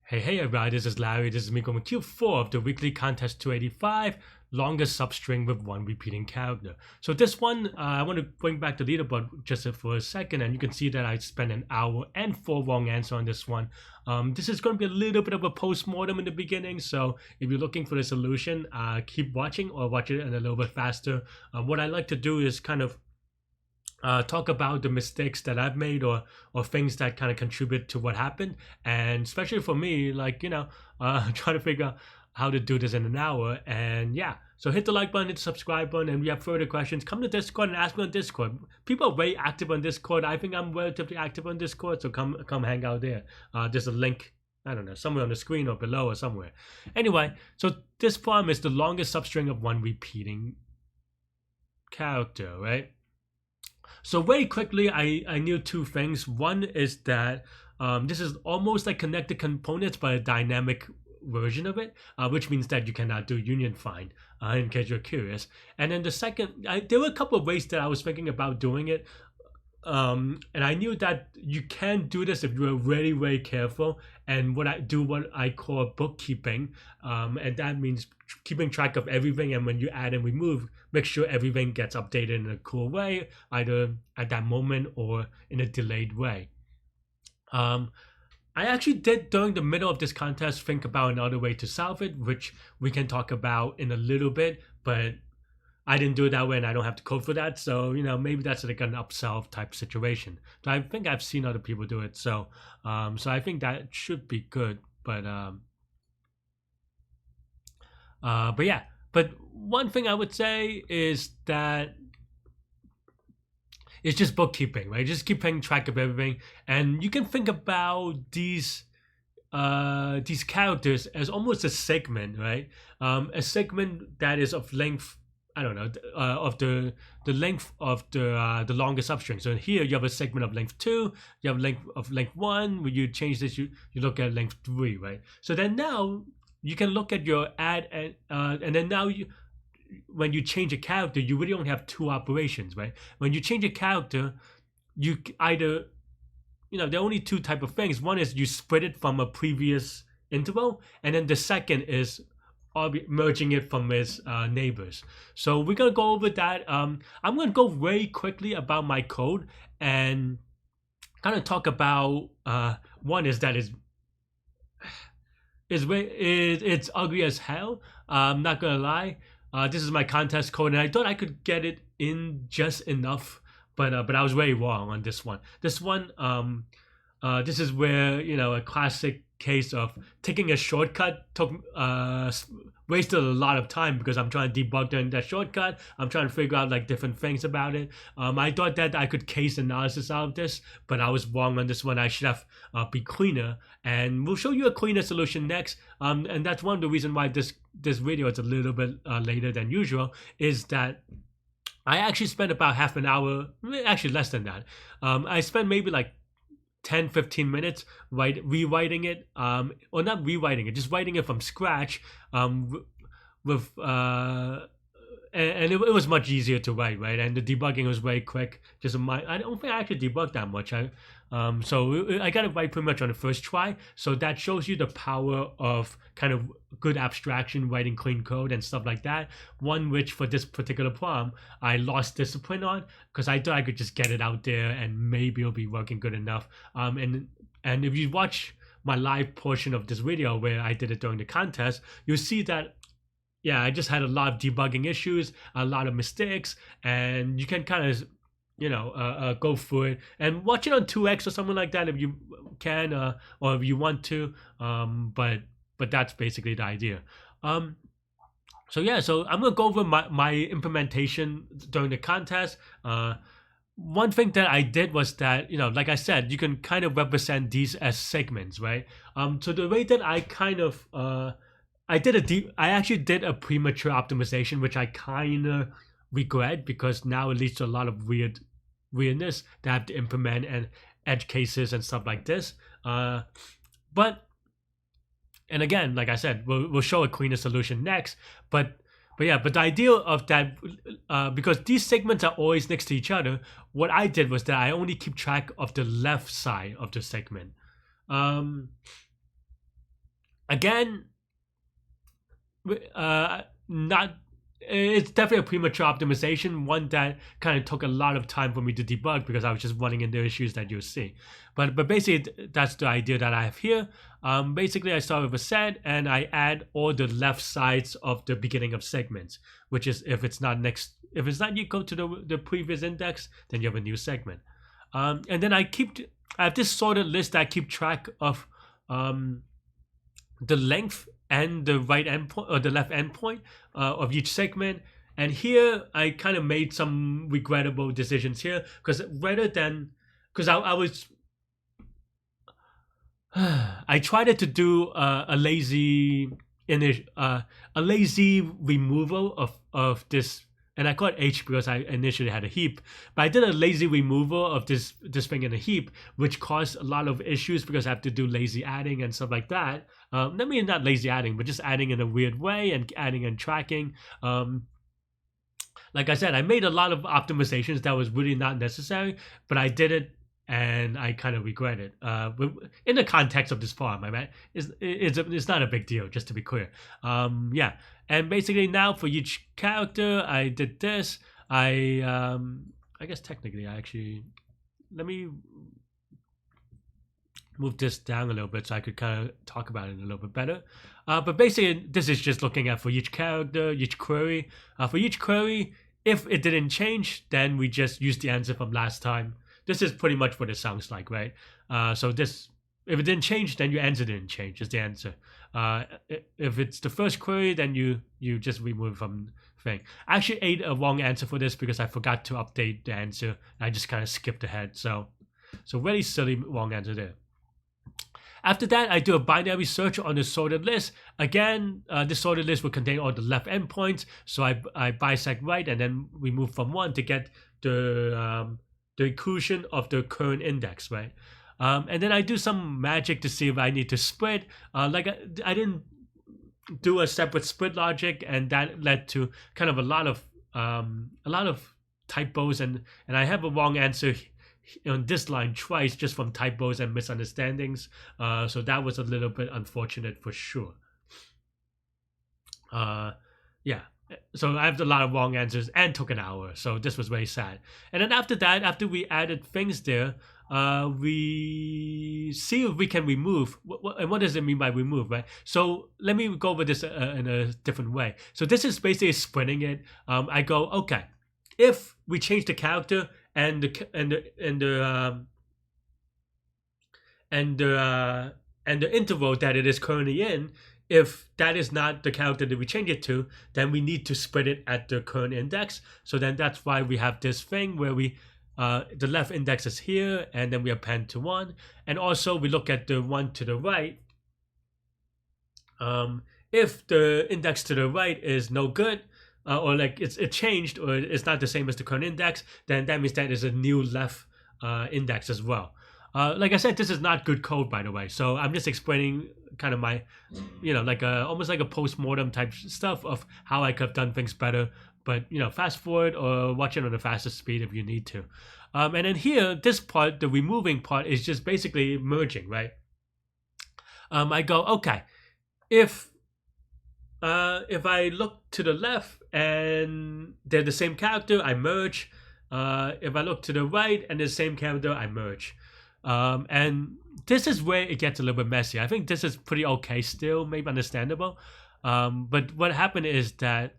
Hey everybody, this is Larry. This is me going Q4 of the weekly contest 285, longest substring with one repeating character. So this one, I want to bring back the leaderboard just for a second, and you can see that I spent an hour and 4 wrong answers on this one. This is going to be a little bit of a post-mortem in the beginning, so if you're looking for the solution, keep watching or watch it in a little bit faster. What I like to do is kind of talk about the mistakes that I've made or things that kind of contribute to what happened, and especially for me, like try to figure out how to do this in an hour. And yeah, so hit the like button, hit the subscribe button, and if you have further questions, come to Discord and ask me on Discord. People are very active on Discord. I think I'm relatively active on Discord, so come hang out there. There's a link, I don't know, somewhere on the screen or below or somewhere. Anyway, so this problem is the longest substring of one repeating character, right? So very quickly, I knew two things. One is that this is almost like connected components, but a dynamic version of it, which means that you cannot do union find, in case you're curious. And then the second, there were a couple of ways that I was thinking about doing it. And I knew that you can do this if you're very, very careful. And what I call bookkeeping, and that means keeping track of everything. And when you add and remove, make sure everything gets updated in a cool way, either at that moment or in a delayed way. I actually did, during the middle of this contest, think about another way to solve it, which we can talk about in a little bit, but I didn't do it that way and I don't have to code for that. So, maybe that's like an upsell type situation. So I think I've seen other people do it. So I think that should be good. But yeah. But one thing I would say is that it's just bookkeeping, right? Just keeping track of everything. And you can think about these characters as almost a segment, right? A segment that is of length, I don't know, of the length of the longest substring. So here you have a segment of length 2, you have length 1. When you change this, you look at length 3, right? So then now you can look at your add and then now when you change a character, you really only have 2 operations, right? When you change a character, you either, there are only 2 type of things. One is you split it from a previous interval, and then the second is merging it from its neighbors. So we're gonna go over that. I'm gonna go very quickly about my code and kind of talk about one is that it's ugly as hell. I'm not gonna lie. This is my contest code, and I thought I could get it in just enough, but I was very wrong on this one. This one, this is where a classic case of taking a shortcut wasted a lot of time because I'm trying to debug that shortcut. I'm trying to figure out like different things about it. I thought that I could case analysis out of this, but I was wrong on this one. I should have be cleaner, and we'll show you a cleaner solution next. And that's one of the reasons why this video is a little bit later than usual, is that I actually spent about half an hour, actually less than that. I spent maybe like 10-15 minutes rewriting it, or not rewriting it, just writing it from scratch, with and it was much easier to write, right? And the debugging was very quick. I don't think I actually debugged that much. So I got it right pretty much on the first try. So that shows you the power of kind of good abstraction, writing clean code and stuff like that. One which for this particular problem, I lost discipline on because I thought I could just get it out there and maybe it'll be working good enough. And if you watch my live portion of this video where I did it during the contest, you'll see that yeah, I just had a lot of debugging issues, a lot of mistakes, and you can kind of, go through it and watch it on 2x or something like that if you can, or if you want to. But that's basically the idea. So yeah, so I'm gonna go over my implementation during the contest. One thing that I did was that, like I said, you can kind of represent these as segments, right? So the way that I kind of I actually did a premature optimization, which I kind of regret because now it leads to a lot of weirdness that I have to implement and edge cases and stuff like this. But and again, like I said, we'll show a cleaner solution next. But the idea of that, because these segments are always next to each other, what I did was that I only keep track of the left side of the segment. Again, not it's definitely a premature optimization, one that kind of took a lot of time for me to debug because I was just running into issues that you'll see. But basically that's the idea that I have here. Basically I start with a set and I add all the left sides of the beginning of segments, which is if it's not equal to the previous index, then you have a new segment. And then I have this sorted list that I keep track of the length and the right endpoint or the left endpoint of each segment. And here I kind of made some regrettable decisions here because I was I tried to do a lazy removal of this, and I call it H because I initially had a heap, but I did a lazy removal of this thing in a heap, which caused a lot of issues because I have to do lazy adding and stuff like that. I mean, not lazy adding, but just adding in a weird way and adding and tracking. Like I said, I made a lot of optimizations that was really not necessary, but I did it and I kind of regret it. In the context of this farm, I mean, it's not a big deal, just to be clear. Yeah, and basically now for each character, I did this. I guess technically, let me move this down a little bit so I could kind of talk about it a little bit better. But basically, this is just looking at for each character, each query. For each query, if it didn't change, then we just use the answer from last time. This is pretty much what it sounds like, right? So if it didn't change, then your answer didn't change, is the answer. If it's the first query, then you just remove from thing. I actually ate a wrong answer for this because I forgot to update the answer. I just kind of skipped ahead. So really silly wrong answer there. After that, I do a binary search on the sorted list. Again, this sorted list will contain all the left endpoints. So I bisect right and then we move from one to get the inclusion of the current index, right? And then I do some magic to see if I need to split. Like I didn't do a separate split logic, and that led to kind of a lot of typos, and I have a wrong answer on this line twice just from typos and misunderstandings. So that was a little bit unfortunate for sure. Yeah. So I have a lot of wrong answers and took an hour. So this was very sad. And then after that, after we added things there, we see if we can remove. And what does it mean by remove, right? So let me go over this in a different way. So this is basically splitting it. I go, okay, if we change the character and the interval that it is currently in, if that is not the character that we change it to, then we need to split it at the current index. So then that's why we have this thing where we the left index is here and then we append to 1, and also we look at the one to the right. If the index to the right is no good, or like it changed or it's not the same as the current index, then that means that is a new left index as well. Like I said, this is not good code, by the way. So I'm just explaining kind of my, like almost like a post-mortem type stuff of how I could have done things better. But, fast forward or watch it on the fastest speed if you need to. And then here, this part, the removing part, is just basically merging, right? I go, okay, if I look to the left and they're the same character, I merge. If I look to the right and the same character, I merge. And this is where it gets a little bit messy. I think this is pretty okay still, maybe understandable. But what happened is that,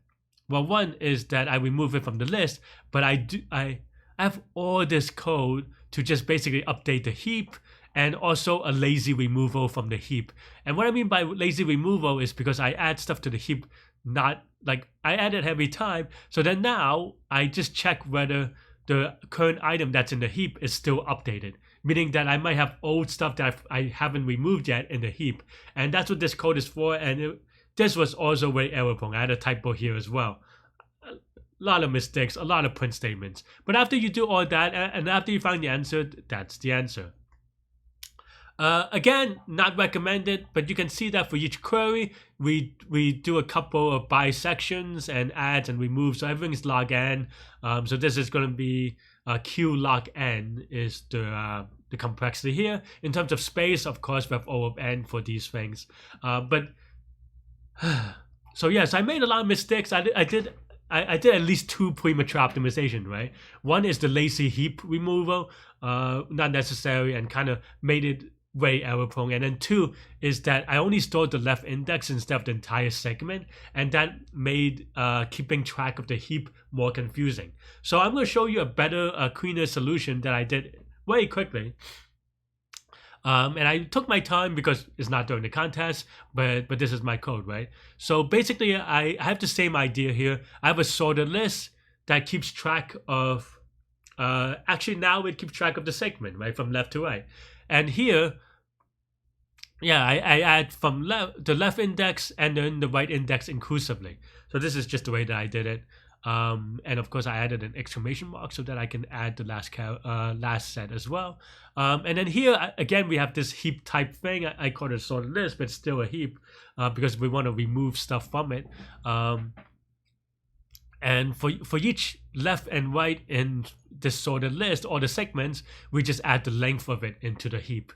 well, one is that I remove it from the list, but I have all this code to just basically update the heap and also a lazy removal from the heap. And what I mean by lazy removal is because I add stuff to the heap, not like I add it every time. So then now I just check whether the current item that's in the heap is still updated, meaning that I might have old stuff that I haven't removed yet in the heap. And that's what this code is for. And this was also very error prone. I had a typo here as well. A lot of mistakes, a lot of print statements. But after you do all that, and after you find the answer, that's the answer. Again, not recommended, but you can see that for each query, we do a couple of bisections and adds and removes. So everything's log n. So this is going to be q log n is the the complexity here. In terms of space, of course, we have O of n for these things. So yes, I made a lot of mistakes. I did at least 2 premature optimization, right? One is the lazy heap removal, not necessary, and kind of made it very error prone. And then 2 is that I only stored the left index instead of the entire segment, and that made keeping track of the heap more confusing. So I'm going to show you a better, cleaner solution that I did very quickly. And I took my time because it's not during the contest, but this is my code, right? So basically, I have the same idea here. I have a sorted list that keeps track of, actually now it keeps track of the segment, right, from left to right. And here, yeah, I add from the left index and then the right index inclusively. So this is just the way that I did it. And of course I added an exclamation mark so that I can add the last set as well. And then here again we have this heap type thing. I call it a sorted list, but it's still a heap because we want to remove stuff from it. And for each left and right in this sorted list or the segments, we just add the length of it into the heap.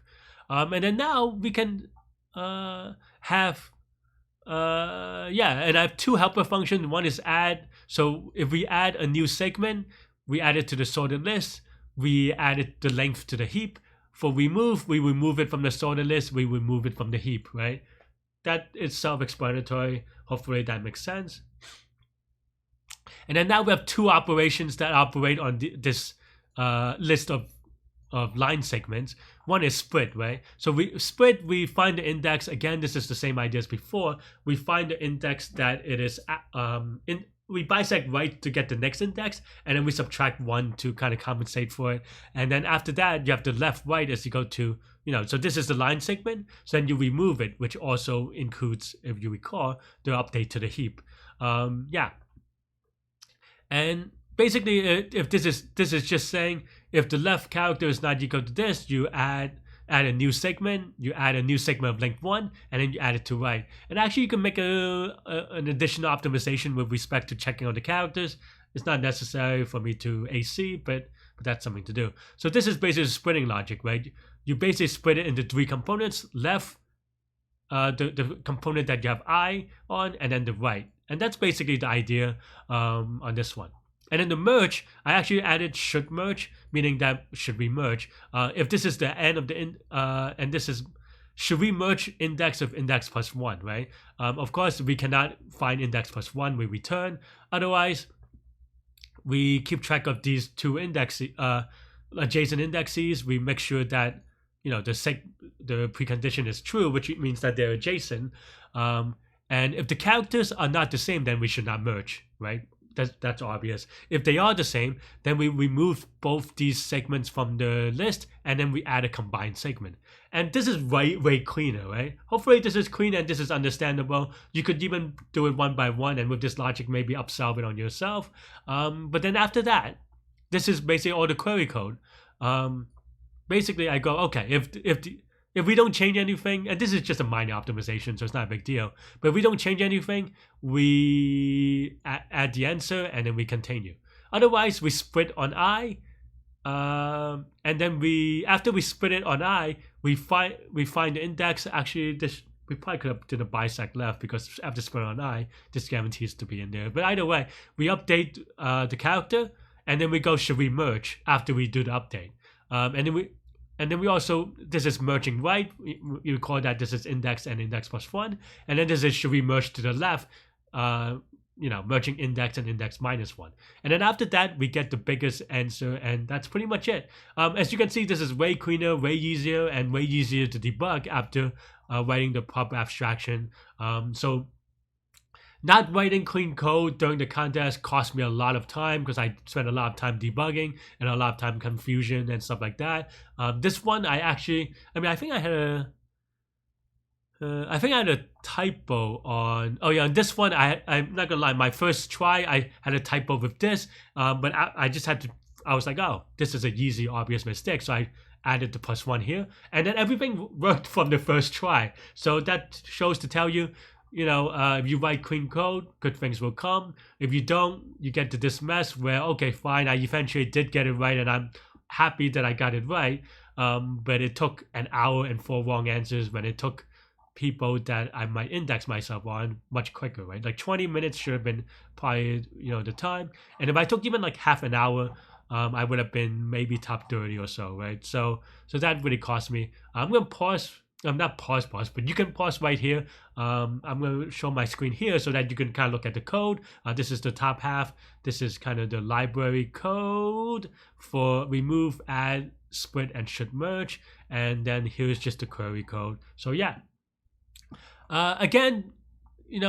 And then now we can have and I have 2 helper functions. One is add. So if we add a new segment, we add it to the sorted list. We added the length to the heap. For remove, we remove it from the sorted list. We remove it from the heap, right? That is self-explanatory. Hopefully that makes sense. And then now we have 2 operations that operate on this list of line segments. One is split, right? So we split, we find the index. Again, this is the same idea as before. We find the index that it is we bisect right to get the next index, and then we subtract 1 to kind of compensate for it. And then after that, you have the left right as you go to, so this is the line segment. So then you remove it, which also includes, if you recall, the update to the heap. And basically, if this is just saying if the left character is not equal to this, you add a new segment. You add a new segment of length 1, and then you add it to right. And actually, you can make an additional optimization with respect to checking on the characters. It's not necessary for me to AC, but that's something to do. So this is basically splitting logic, right? You basically split it into 3 components: left, the component that you have I on, and then the right. And that's basically the idea on this one. And then the merge, I actually added should merge, meaning that should we merge. If this is the end of the and this is should we merge index of index plus 1, right? Of course, we cannot find index plus 1, we return. Otherwise, we keep track of these 2 adjacent indexes. We make sure that the precondition is true, which means that they're adjacent. And if the characters are not the same, then we should not merge, right? That's obvious. If they are the same, then we remove both these segments from the list, and then we add a combined segment. And this is way cleaner, right? Hopefully this is clean and this is understandable. You could even do it one by one, and with this logic, maybe upsolve it on yourself. But then after that, this is basically all the query code. Basically, I go, okay, if we don't change anything, and this is just a minor optimization, so it's not a big deal, but if we don't change anything, we add the answer, and then we continue. Otherwise, we split on I, and then after we split it on I, we find the index. Actually, we probably could have did a bisect left, because after split on I, this guarantees to be in there. But either way, we update the character, and then we go, should we merge after we do the update? And then we also, this is merging right. You recall that this is index and index plus 1. And then this is, should we merge to the left? Merging index and index minus 1. And then after that, we get the biggest answer, and that's pretty much it. As you can see, this is way cleaner, way easier, and way easier to debug after writing the proper abstraction. So not writing clean code during the contest cost me a lot of time, because I spent a lot of time debugging and a lot of time confusion and stuff like that. This one, I think I had a typo on. Oh yeah, on this one, I'm not gonna lie. My first try, I had a typo with this, but I just had to. I was like, oh, this is an easy, obvious mistake, so I added the plus 1 here, and then everything worked from the first try. So that shows to tell you, if you write clean code, good things will come. If you don't, you get to this mess where, okay, fine, I eventually did get it right, and I'm happy that I got it right. but it took an hour and 4 wrong answers when it took people that I might index myself on much quicker, right? Like 20 minutes should have been probably, the time. And if I took even like half an hour, I would have been maybe top 30 or so, right? So that really cost me. I'm gonna pause. I'm not pause, but you can pause right here. I'm gonna show my screen here so that you can kind of look at the code. This is the top half. This is kind of the library code for remove, add, split, and should merge. And then here's just the query code. So yeah. Again,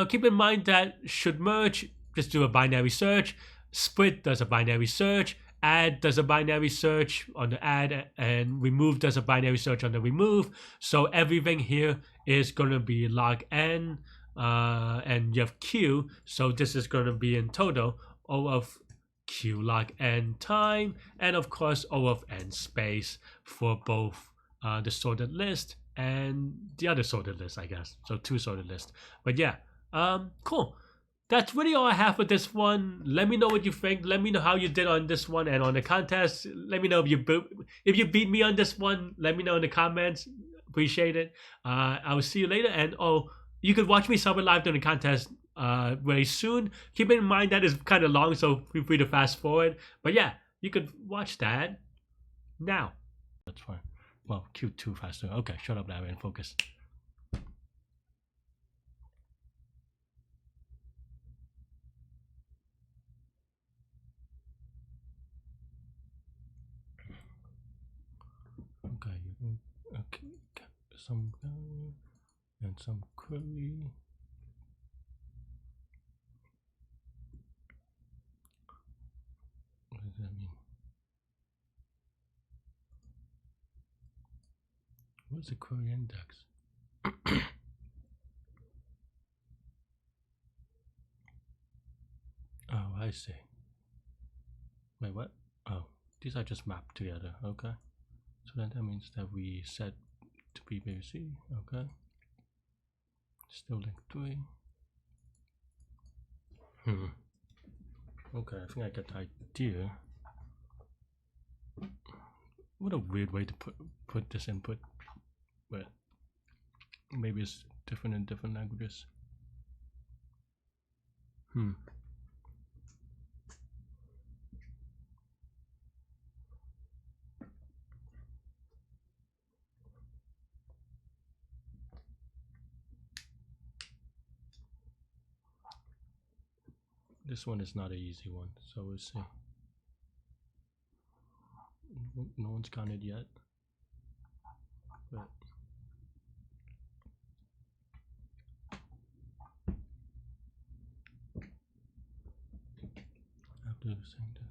keep in mind that should merge, just do a binary search. Split does a binary search. Add does a binary search on the add, and remove does a binary search on the remove. So everything here is going to be log n, and you have q. So this is going to be in total O of q log n time, and of course O of n space for both the sorted list and the other sorted list, I guess. So 2 sorted lists. But yeah, cool. That's really all I have for this one. Let me know what you think. Let me know how you did on this one and on the contest. Let me know if you beat me on this one. Let me know in the comments. Appreciate it. I will see you later. And you could watch me sub it live during the contest very soon. Keep in mind that is kind of long, so feel free to fast forward. But yeah, you could watch that now. That's fine. Well, Q2 faster. Okay, shut up, Larry, and focus. Okay, some and some query. What does that mean? What's a query index? Oh, I see. Wait, what? Oh, these are just mapped together. Okay. So then that means that we set to be BBC. Okay. Still link 3. Okay, I think I get the idea. What a weird way to put this input, but maybe it's different in different languages. This one is not an easy one, so we'll see. No one's counted yet, but after saying that,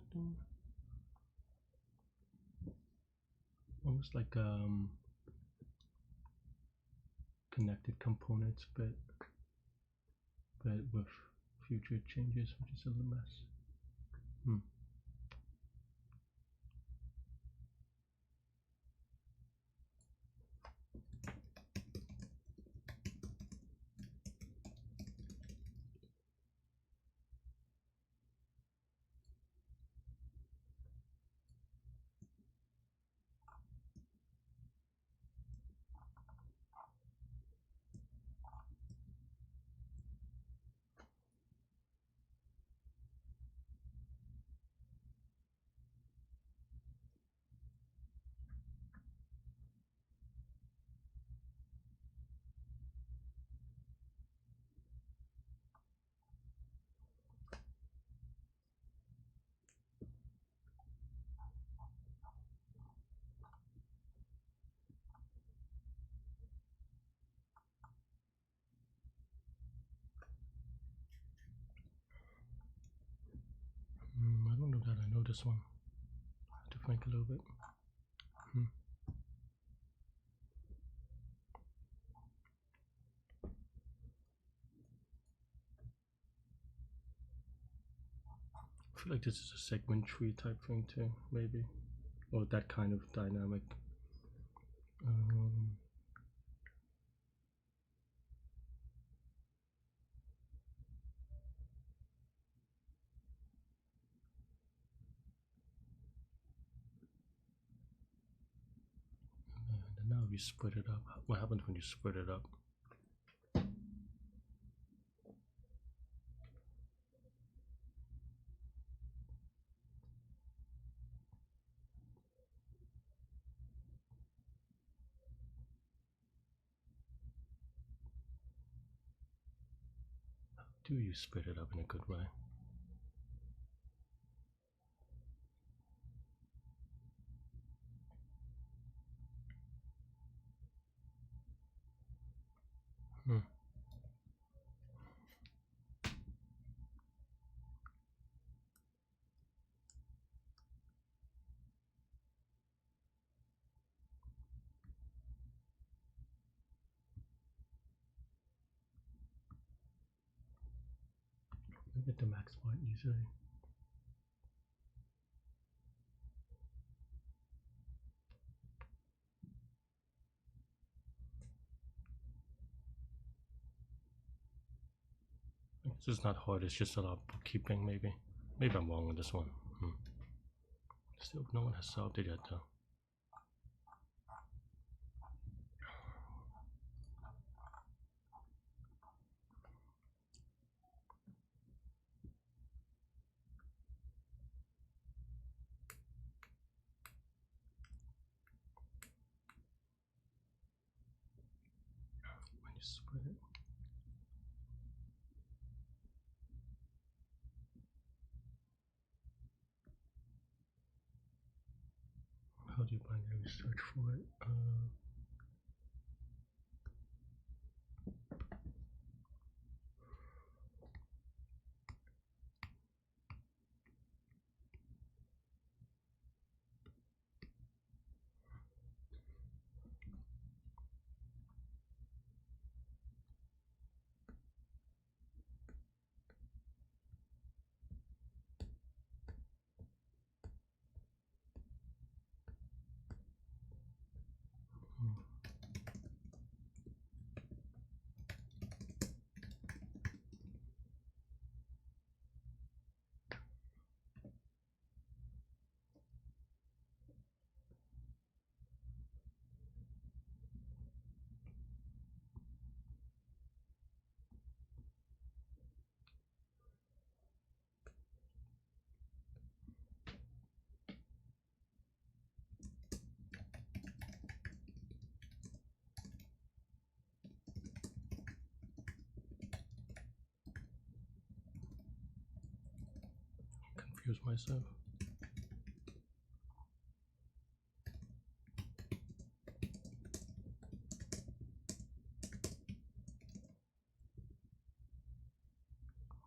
almost like connected components, but with future changes, which is a little mess. I don't know that I know this one. I have to think a little bit. I feel like this is a segment tree type thing too, maybe, or that kind of dynamic. we split it up? What happens when you split it up? Do you split it up in a good way? I get the max point usually. This is not hard, it's just a lot of bookkeeping maybe. Maybe I'm wrong on this one. Still, no one has solved it yet though. When you split it. How do you binary search for it? Confuse myself.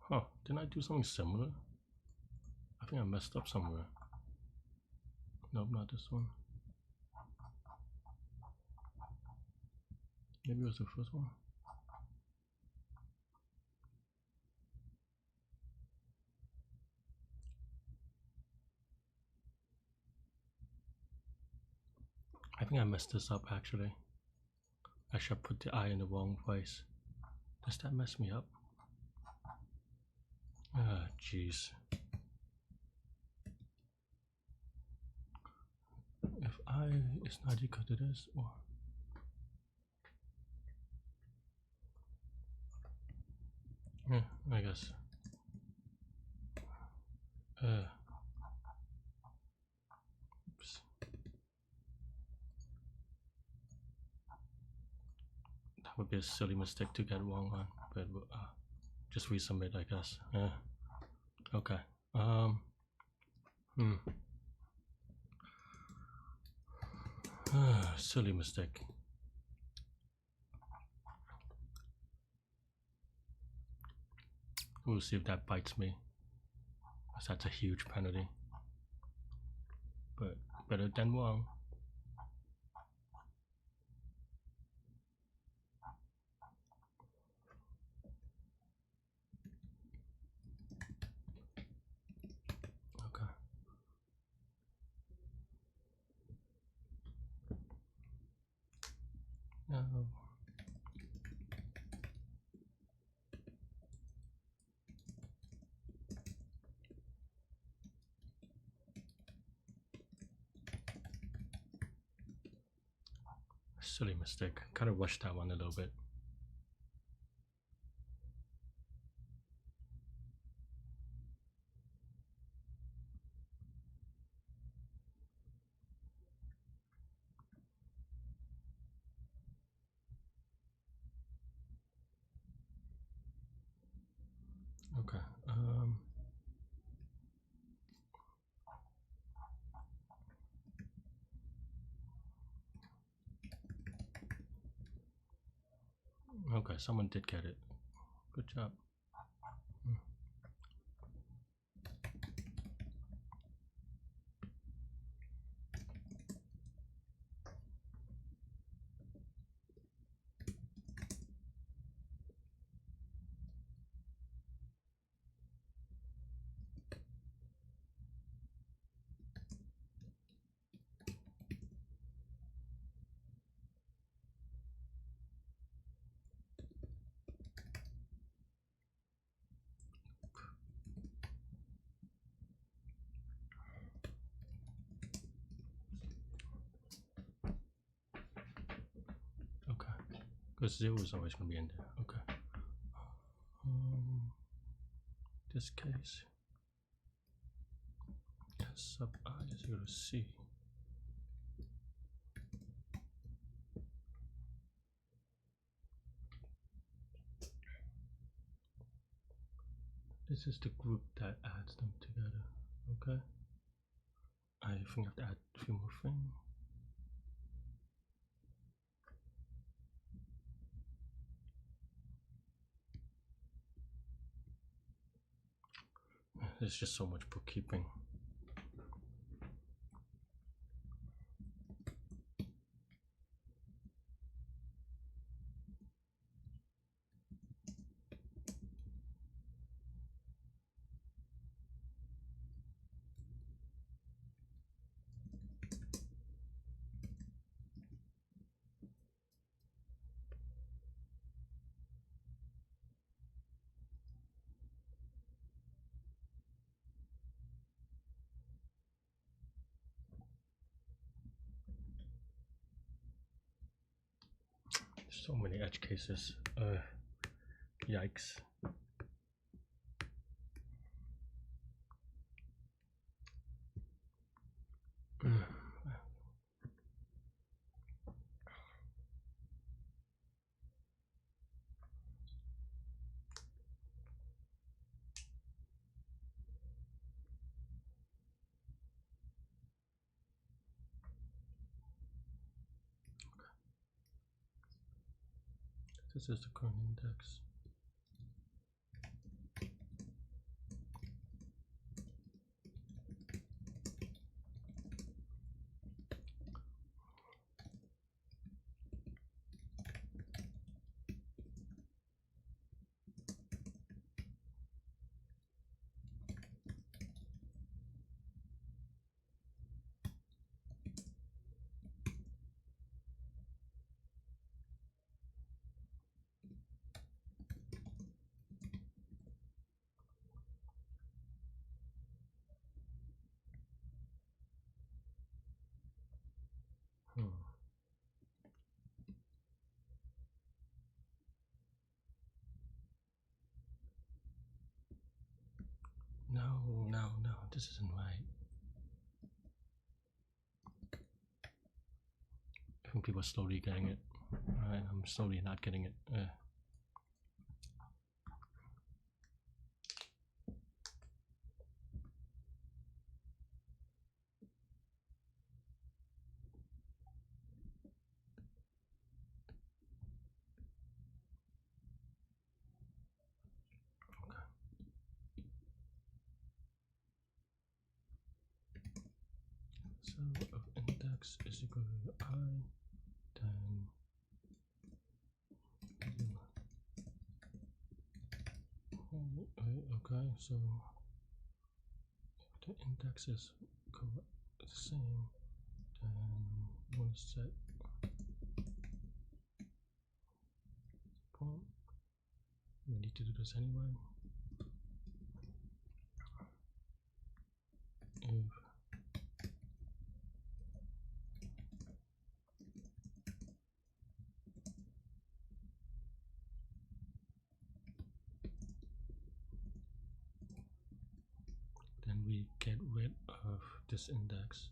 Huh, didn't I do something similar? I think I messed up somewhere. Nope, not this one. Maybe it was the first one. I think I messed this up actually. I should put the I in the wrong place. Does that mess me up? Ah, jeez. If I is not equal to this, or yeah, I guess. Oops. That would be a silly mistake to get wrong on, but just resubmit, I guess. Okay. Silly mistake. We'll see if that bites me. That's a huge penalty. But better than wrong. Okay. No. silly mistake. Kind of rushed that one a little bit. Okay. Okay, someone did get it. Good job. Okay, because 0 is always going to be in there. Okay. This case, S sub I is equal to C. This is the group that adds them together. Okay. I think I have to add a few more things. There's just so much bookkeeping. So many edge cases. Yikes. This is the current index. No, this isn't right. I think people are slowly getting it. I'm slowly not getting it. So of index is equal to I, then okay, so if the index is the same, then you want to set point. We need to do this anyway. If get rid of this index.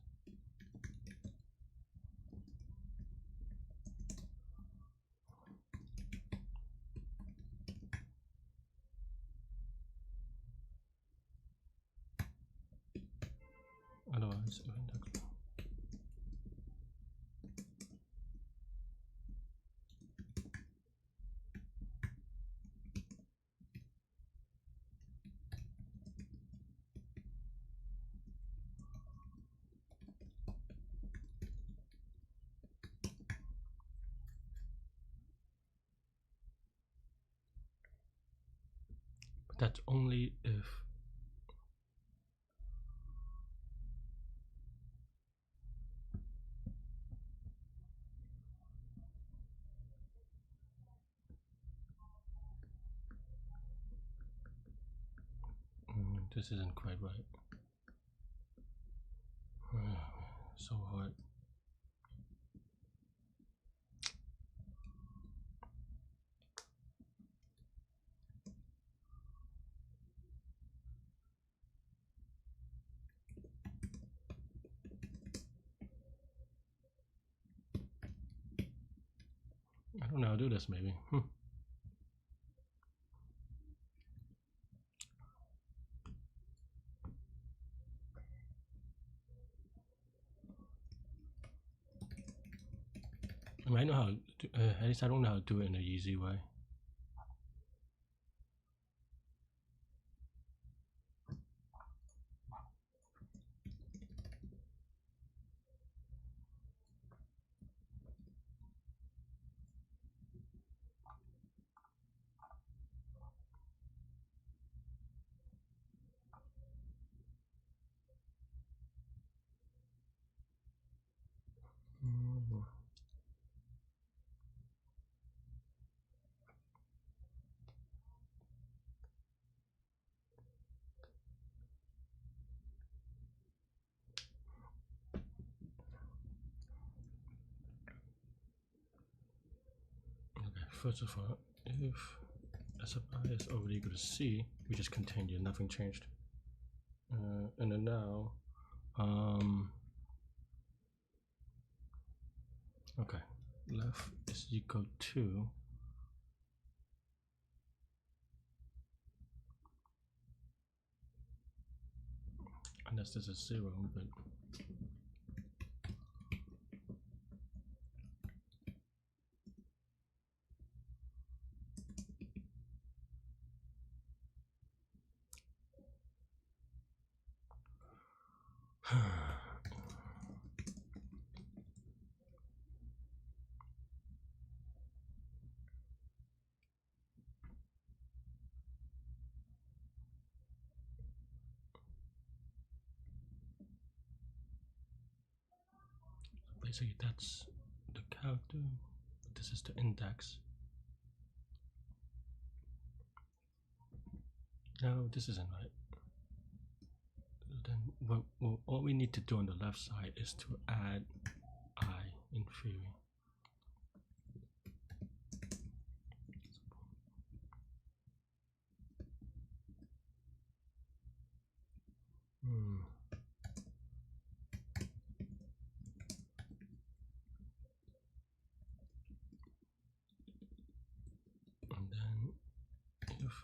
Otherwise, index. But that's only if this isn't quite right. So hard. I don't know how to do this, maybe. I mean, I know how to, at least I don't know how to do it in an easy way. Okay, first of all, if SFI is already equal to C, we just continue, nothing changed. And then now, okay, left is equal to unless this is 0, but basically that's the character. This is the index. No, this isn't right. Then what we need to do on the left side is to add I in theory. And then if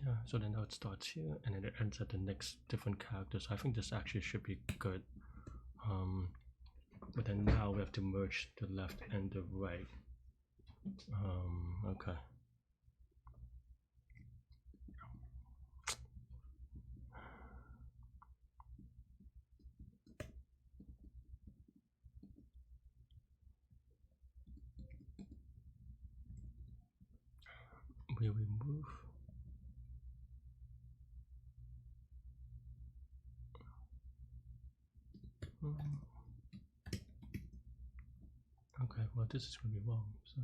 yeah, so then now it starts here and then it ends at the next different character. So I think this actually should be good. But then now we have to merge the left and the right. Okay. We remove okay, well this is going to be wrong, so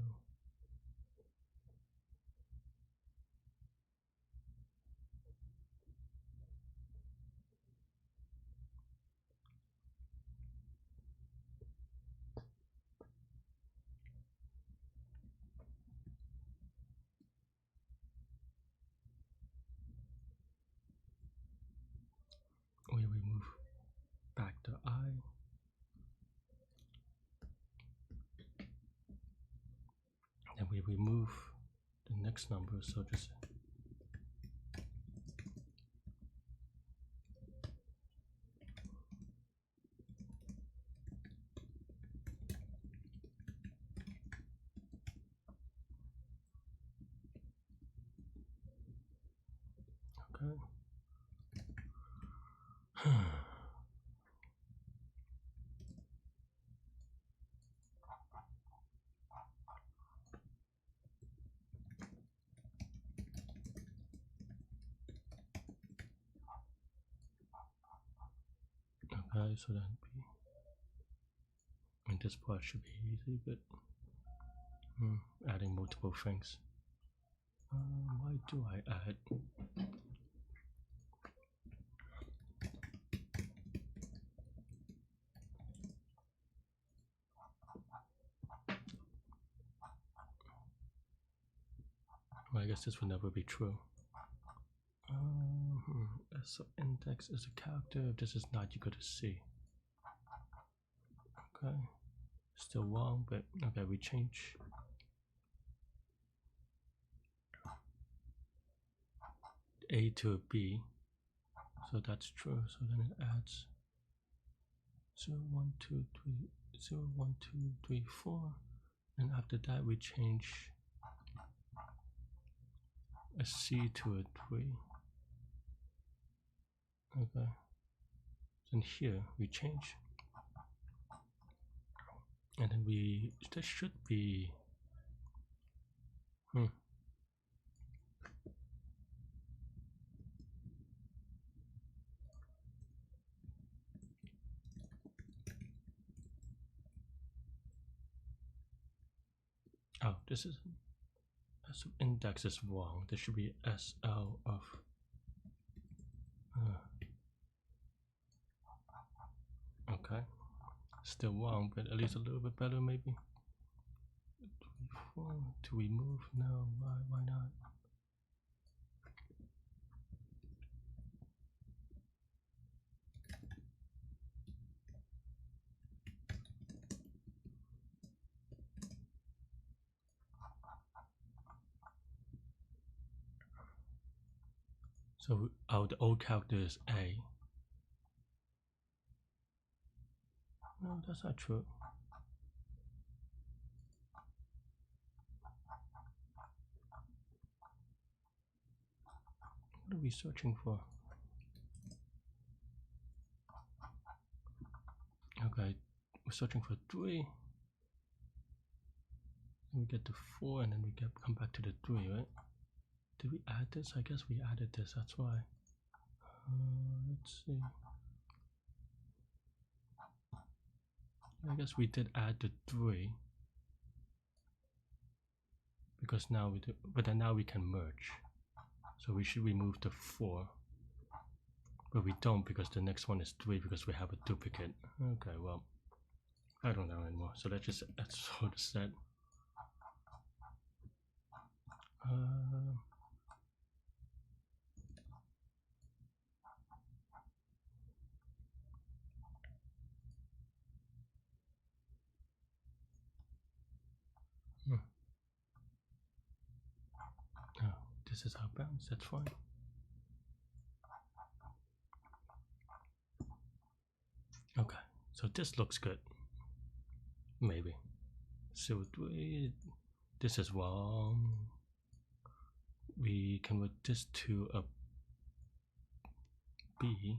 we move the next number, so just okay. Okay, so then and this part should be easy, but adding multiple things. Why do I add? Well, I guess this will never be true. So index is a character. If this is not, you go to C. Okay, still wrong, but okay, we change. A to a B, so that's true. So then it adds 0, 1, 2, 3, 0, 1, 2, 3, 4, and after that we change a C to a 3. Okay, and here we change, and then this should be oh, this is so index is wrong. This should be SL of okay, still wrong, but at least a little bit better maybe. 3, 4. Do we move? No, why not? So the old character is A. No, that's not true. What are we searching for? Okay, we're searching for 3. Then we get to 4, and then we come back to the 3, right? Did we add this? I guess we added this, that's why. Let's see. I guess we did add the 3. Because now we do, but then now we can merge. So we should remove the 4. But we don't because the next one is 3 because we have a duplicate. Okay, well, I don't know anymore. So let's sort of set. Oh, this is our bounds, that's fine. Okay, so this looks good. Maybe. So this is wrong. We convert this to a B.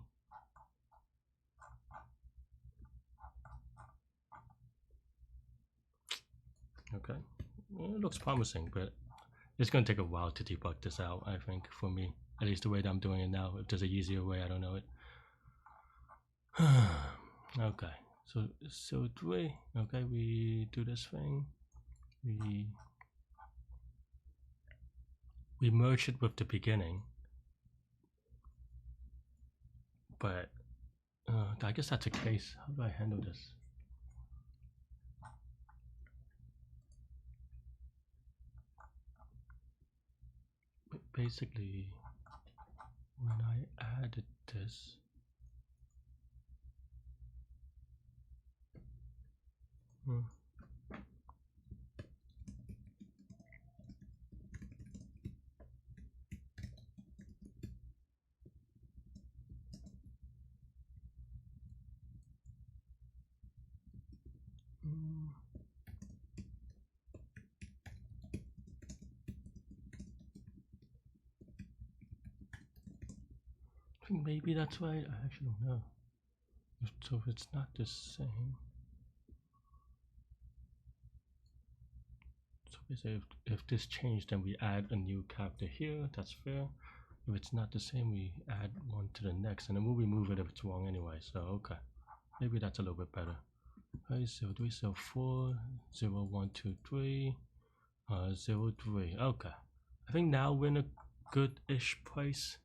Okay, it looks promising, but it's going to take a while to debug this out, I think, for me. At least the way that I'm doing it now. If there's an easier way, I don't know it. Okay, so 3. Okay, we do this thing. We merge it with the beginning, but I guess that's a case. How do I handle this? But basically, when I added this, I think maybe that's why. I actually don't know. So if it's not the same. So basically, if this changed, then we add a new character here. That's fair. If it's not the same, we add one to the next, and then we'll remove it if it's wrong anyway. So okay, maybe that's a little bit better. 0304 0123 03. Okay, I think now we're in a good-ish price.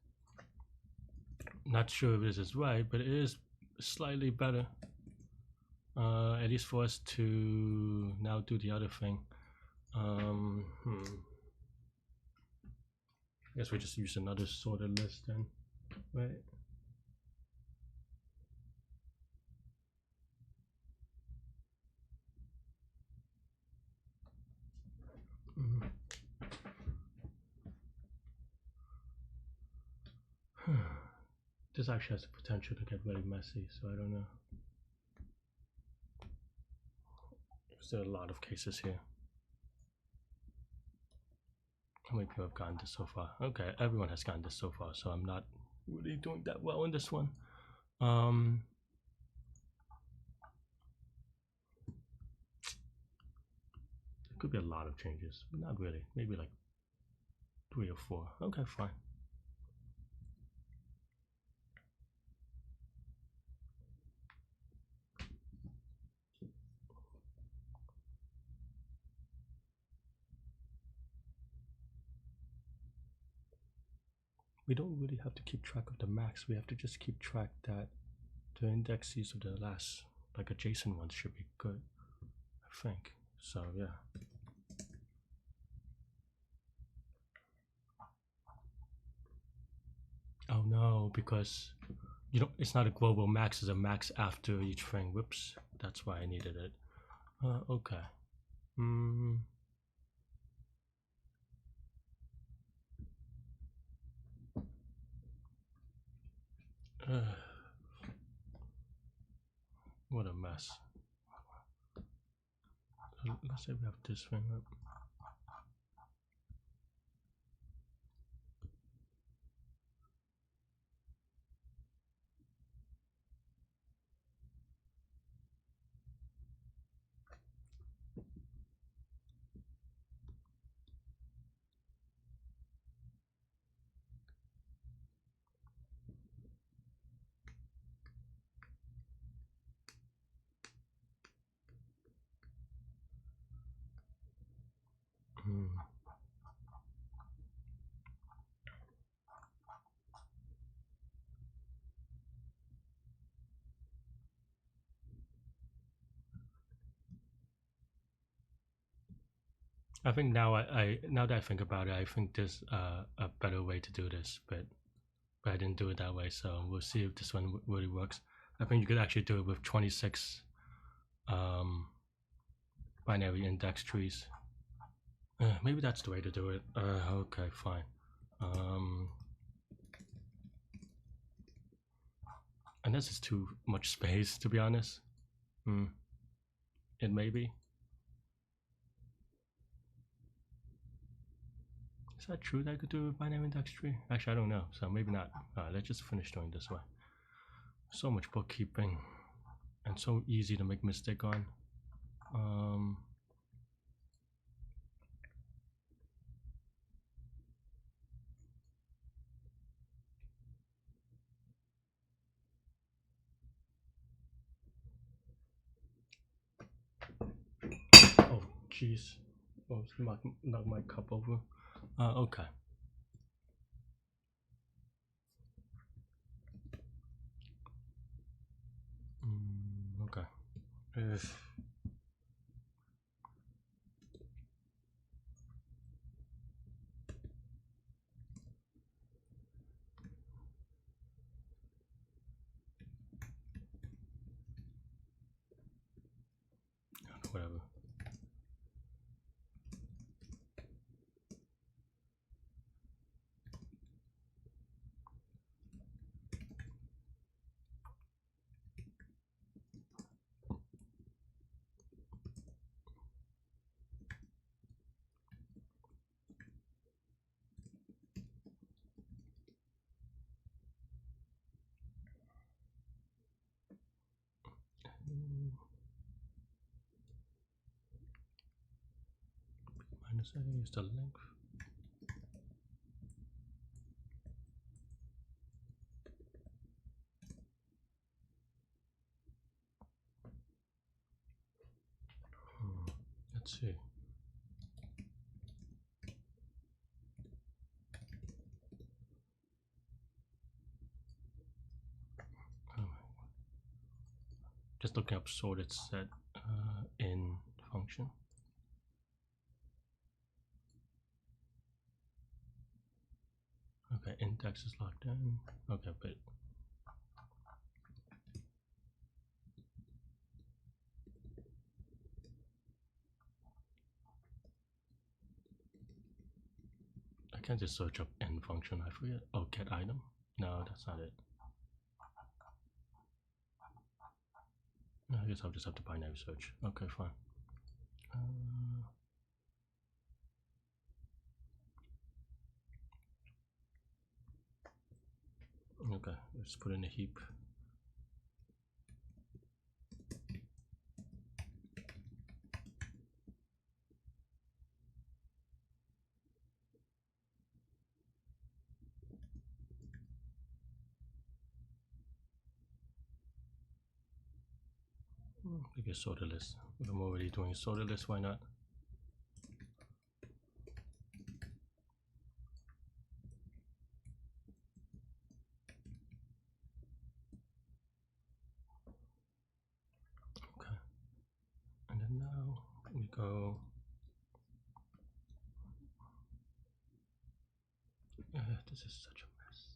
Not sure if this is right, but it is slightly better. At least for us to now do the other thing. I guess we just use another sorted list then, right? This actually has the potential to get very messy, so I don't know. There are a lot of cases here. How many people have gotten this so far? Okay, everyone has gotten this so far, so I'm not really doing that well in this one. There could be a lot of changes, but not really. Maybe like 3 or 4. Okay, fine. We don't really have to keep track of the max. We have to just keep track that the indexes of the last, like adjacent ones, should be good, I think. So yeah. Oh no, because you know it's not a global max, it's a max after each thing. Whoops, that's why I needed it. Okay. What a mess. So let's say we have this thing up. I think now now that I think about it, I think there's a better way to do this, but I didn't do it that way. So we'll see if this one really works. I think you could actually do it with 26 binary index trees. Maybe that's the way to do it. Okay, fine. And this is too much space, to be honest. It may be. Is that true that I could do a binary index tree? Actually, I don't know, so maybe not. Let's just finish doing this way. So much bookkeeping, and so easy to make mistake on. Oh, jeez. Oh, knock my cup over. Okay. Okay. Whatever. the setting is the length. Let's see. Oh, just looking up sorted set in function. Okay, index is locked in. Okay, but I can't just search up in function. I forget. Oh, get item. No, that's not it. I guess I'll just have to binary search. Okay, fine. Okay, let's put in a heap. Maybe a sorted list. If I'm already doing a sorted list, why not? Okay. And then now we go. This is such a mess.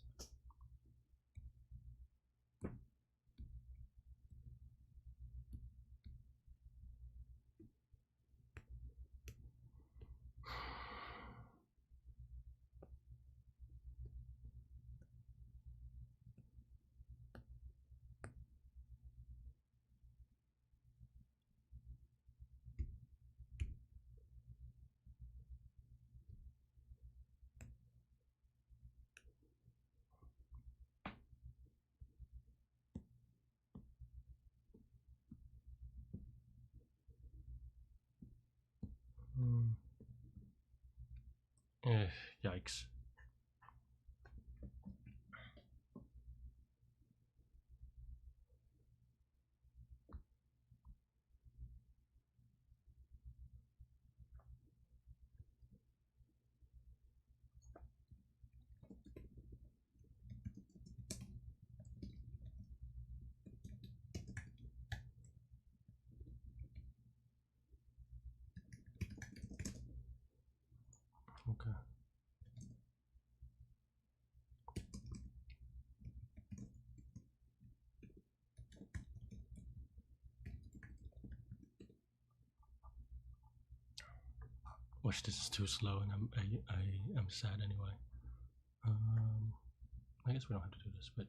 Yikes. Okay. Watch, this is too slow, and I'm sad anyway. I guess we don't have to do this, but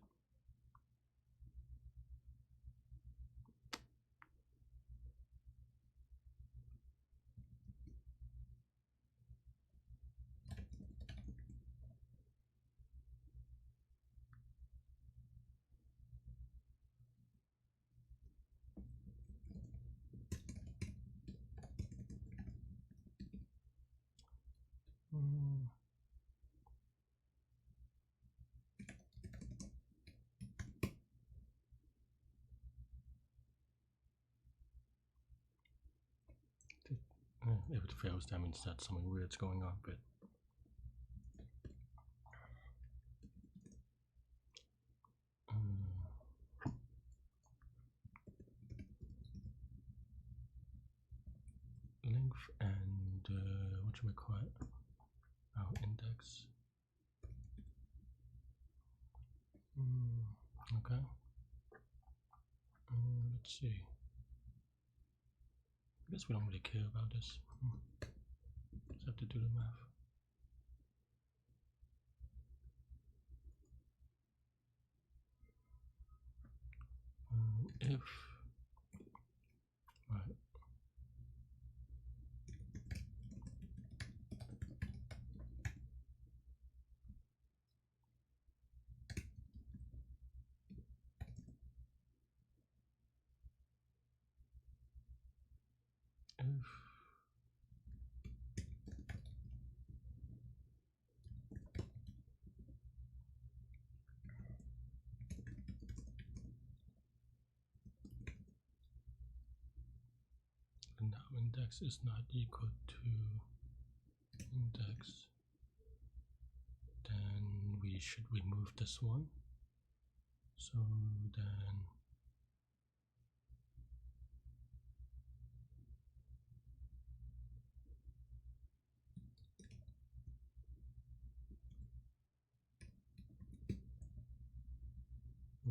if it fails, that means that something weird's going on. But length and what should we call it? Our index. Okay. Let's see. I guess we don't really care about this. Just have to do the math. If right. If index is not equal to index, then we should remove this one. So then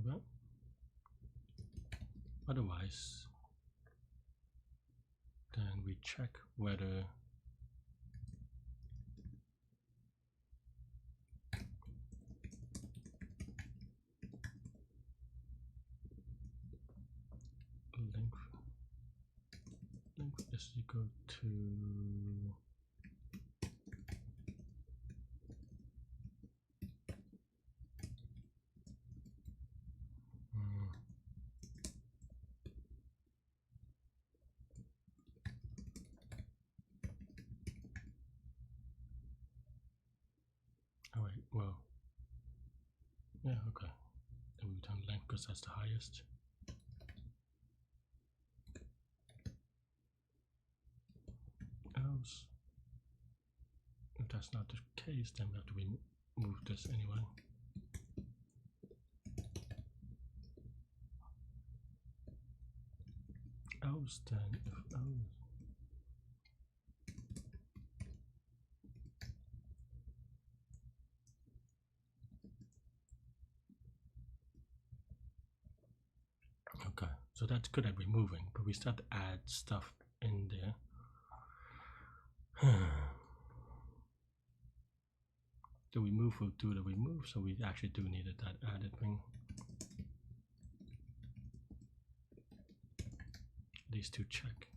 well, otherwise then we check whether length is equal to oh wait, well, yeah, okay. Then we return length because that's the highest. Else, if that's not the case, then we have to remove this anyway. Else, then if else. Okay, so that's good at removing, but we start to add stuff in there. The remove will do the remove, so we actually do need that added thing. These two check.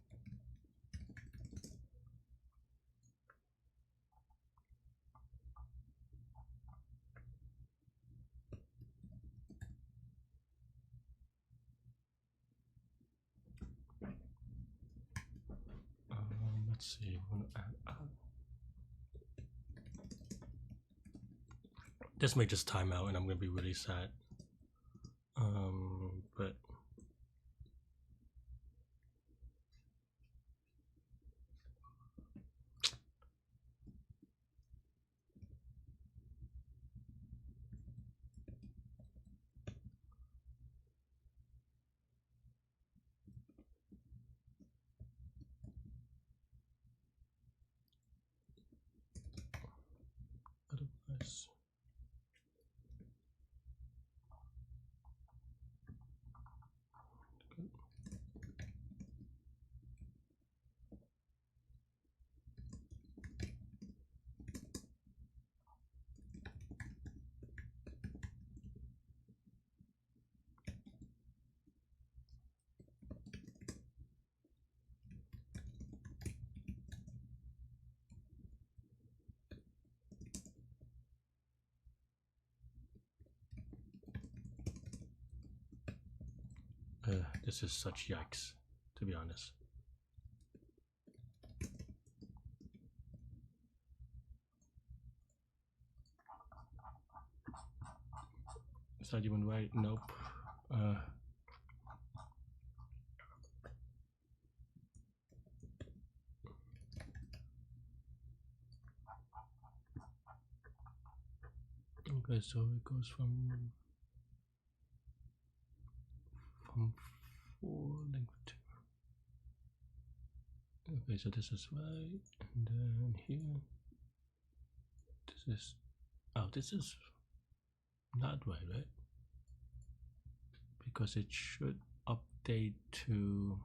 Let's see, we're gonna add. This may just time out, and I'm gonna be really sad. But otherwise. This is such yikes, to be honest. Is that even right? Nope. Okay, so it goes from 4 length to. Okay, so this is right, and then here, this is, oh, this is not right? Because it should update to,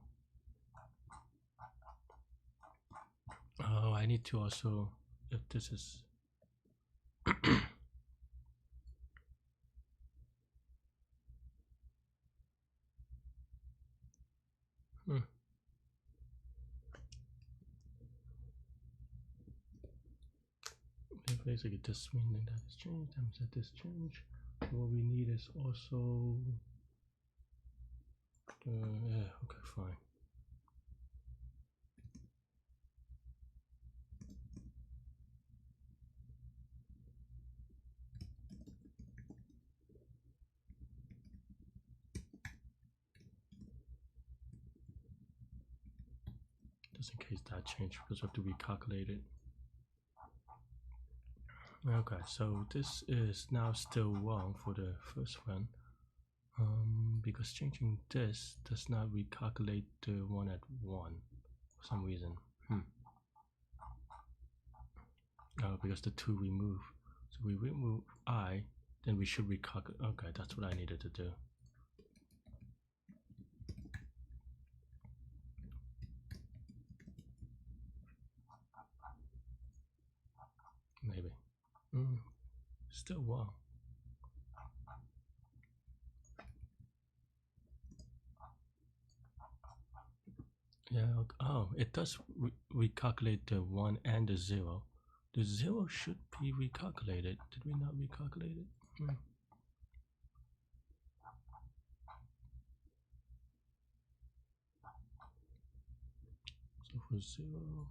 oh, I need to also, if this is, basically this meaning that is changed, times that this change. What we need is also, yeah, okay, fine. just in case that changed because we have to recalculate it. Okay, so this is now still wrong for the first one, because changing this does not recalculate the one at 1 for some reason. Because the 2 we move, so we remove I, then we should recalculate. Okay, that's what I needed to do. Maybe. Still wrong. Yeah, oh, it does recalculate the 1 and the 0. The 0 should be recalculated. Did we not recalculate it? So for 0,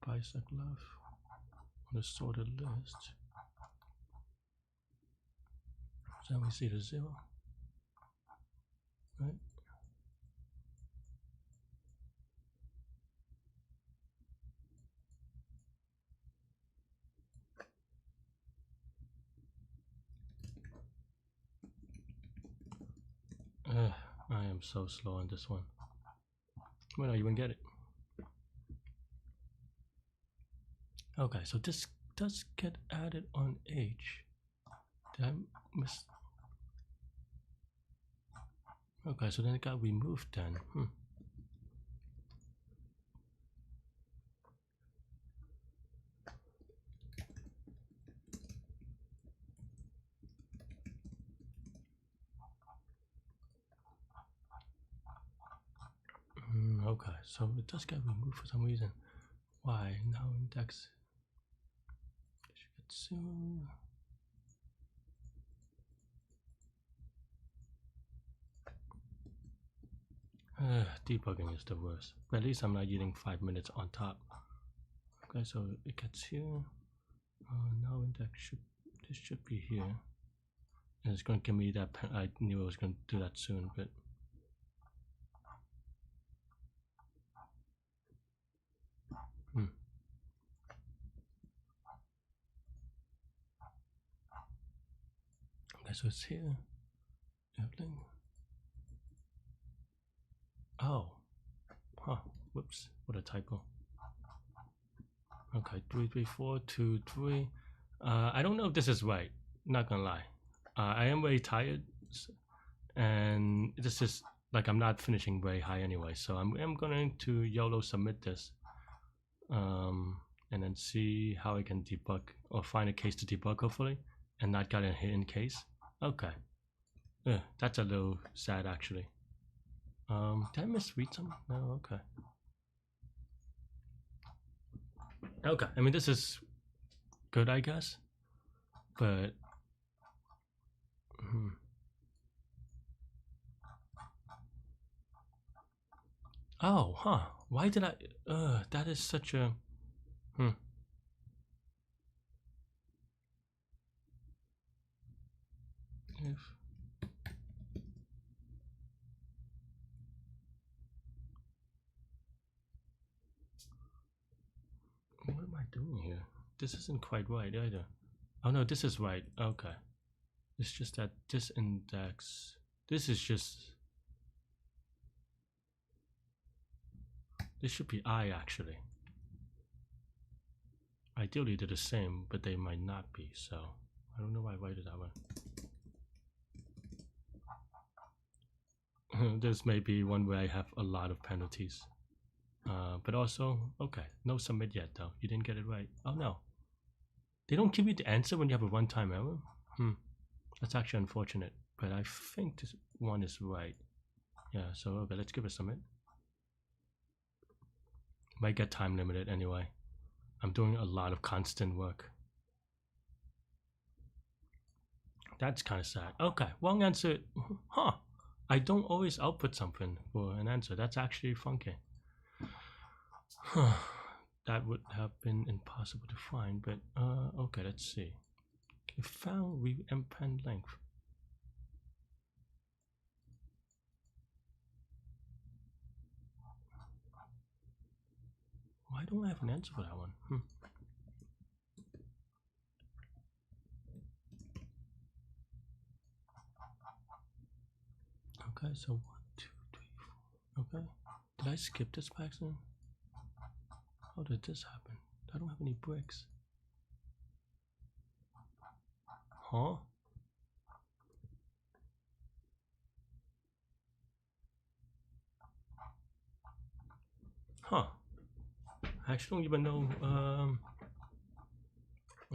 bisect left on the sorted list. So then we see the 0, right? I am so slow on this one. When I even get it. Okay, so this does get added on H. Did I miss? Okay, so then it got removed then. Okay, so it does get removed for some reason. Why? Now index should get 0. Debugging is the worst. But at least I'm not eating 5 minutes on top. Okay, so it gets here. Now index this should be here. And it's going to give me that. I knew I was going to do that soon, but. Okay, so it's here. Everything. Oh. Whoops. What a typo. Okay, 3, 3, 4, 2, 3. I don't know if this is right. Not gonna lie. I am very tired, and this is like I'm not finishing very high anyway. So I'm going to YOLO submit this, and then see how I can debug or find a case to debug hopefully, and not get a hidden case. Okay. That's a little sad actually. Did I misread something? No. Okay. Okay, I mean this is good, I guess, but why did I? That is such a If what am I doing here? This isn't quite right either. Oh no, this is right. Okay. It's just that this index, this is just, this should be I actually. Ideally they're the same, but they might not be, so I don't know why I write it that way. This may be one where I have a lot of penalties. But also, okay, no submit yet though. You didn't get it right. Oh no. They don't give you the answer when you have a runtime error? That's actually unfortunate, but I think this one is right. Yeah, so okay, let's give it a submit. Might get time limited anyway. I'm doing a lot of constant work. That's kind of sad. Okay, wrong answer. I don't always output something for an answer. That's actually funky. That would have been impossible to find, but okay, let's see. If found, we append length. Why don't I have an answer for that one? Okay, so 1, 2, 3, 4. Okay. Did I skip this by accident? How did this happen? I don't have any bricks. Huh? Huh. I actually don't even know.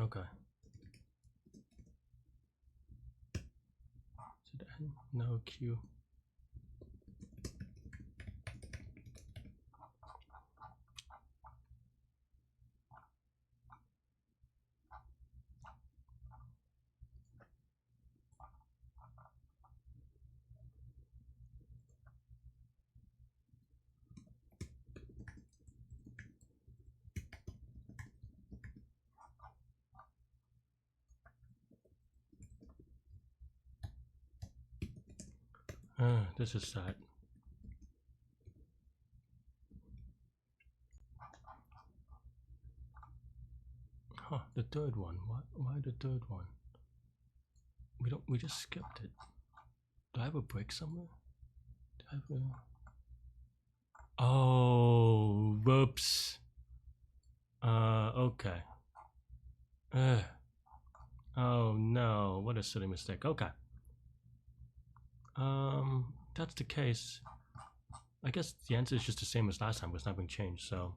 Okay. Is it N? No, Q. This is sad. Huh, the third one. Why the third one? We just skipped it. Do I have a break somewhere? Do I have a... Oh, whoops. Okay. Oh no, what a silly mistake. Okay. That's the case. I guess the answer is just the same as last time, because nothing changed, so...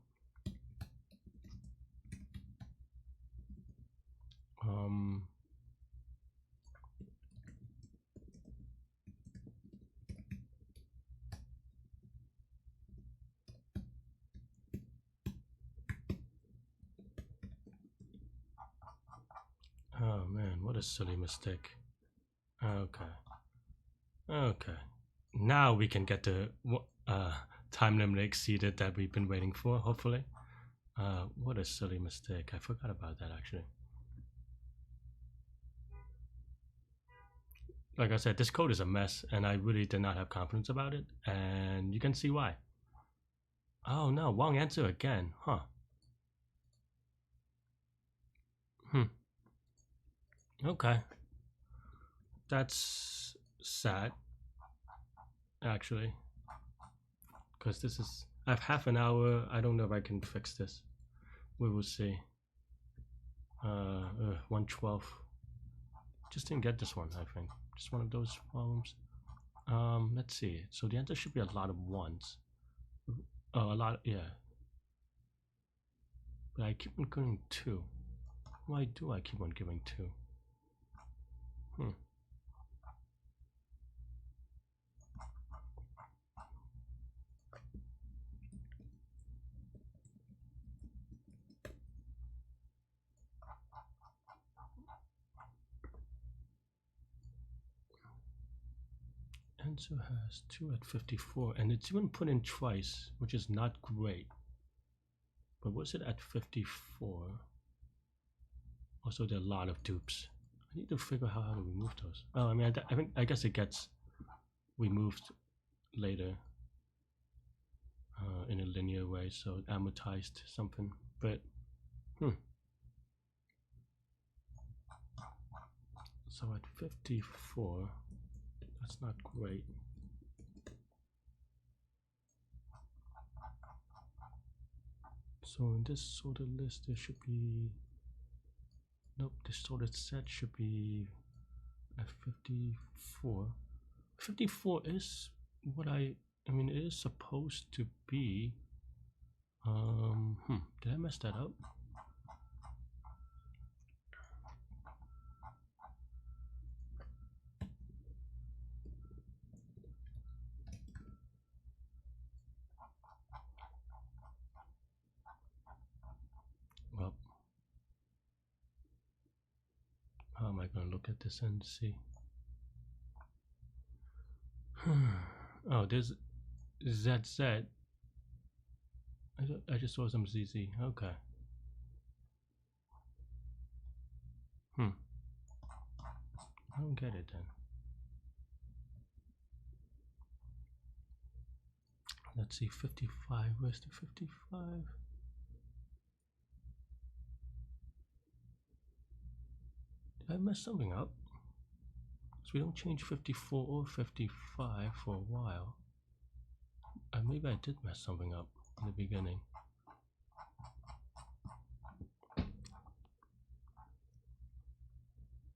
Oh man, what a silly mistake. Okay. Okay. Now we can get the time limit exceeded that we've been waiting for, hopefully. What a silly mistake. I forgot about that, actually. Like I said, this code is a mess, and I really did not have confidence about it, and you can see why. Oh no, wrong answer again, huh? Okay. That's sad, actually. Because this is... I have half an hour. I don't know if I can fix this. We will see. 112. Just didn't get this one, I think. Just one of those problems. Let's see. So the answer should be a lot of ones. Oh, a lot, yeah. But I keep on going 2. Why do I keep on giving 2? Answer has 2 at 54, and it's even put in twice, which is not great. But was it at 54? Also, there are a lot of dupes. I need to figure out how to remove those. Oh, I mean, I guess it gets removed later in a linear way, so amortized something. But so at 54, that's not great. So in this sorted list, there should be... Nope, this sorted set should be at 54. 54 is what I mean, it is supposed to be... Did I mess that up? Well, how am I going to look at this and see? Oh, there's ZZ. I just saw some ZZ. Okay. I don't get it then. Let's see, 55. Where's the 55? Did I mess something up? So we don't change 54 or 55 for a while. Maybe I did mess something up in the beginning.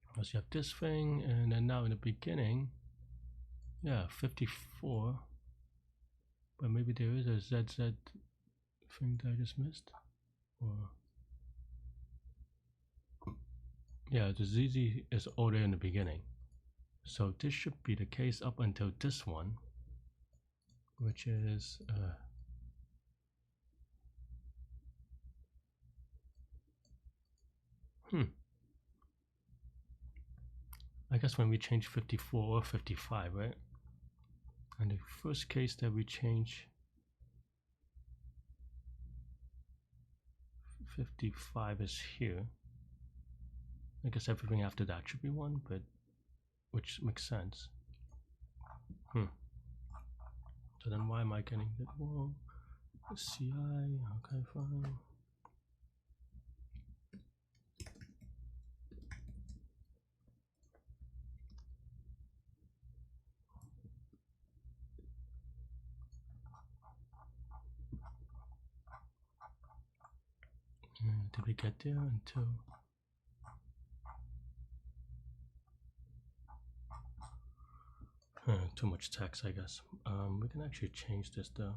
Because you have this thing, and then now in the beginning, yeah, 54. But maybe there is a ZZ thing that I just missed? Or yeah, the ZZ is already in the beginning. So this should be the case up until this one, which is I guess when we change 54 or 55, right? And the first case that we change 55 is here. I guess everything after that should be 1, but which makes sense. So then why am I getting that wrong? CI, okay, fine. Did we get there until too much text, I guess. We can actually change this though.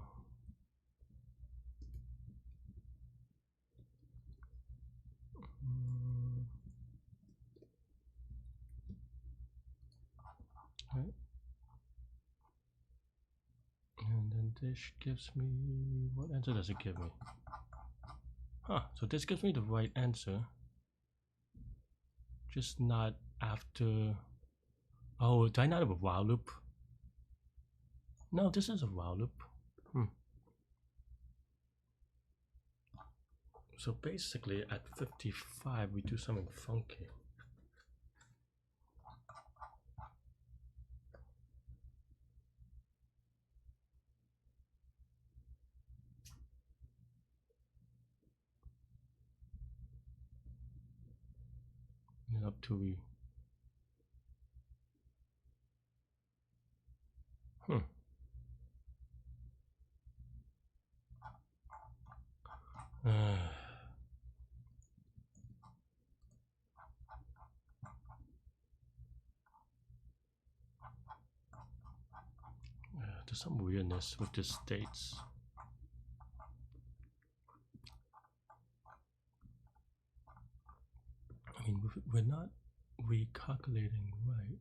Right. And then this gives me, what answer does it give me? Huh, so this gives me the right answer, just not after. Oh, do I not have a while loop? No, this is a while loop. So basically at 55 we do something funky. And up to we there's some weirdness with the states. I mean, we're not recalculating right.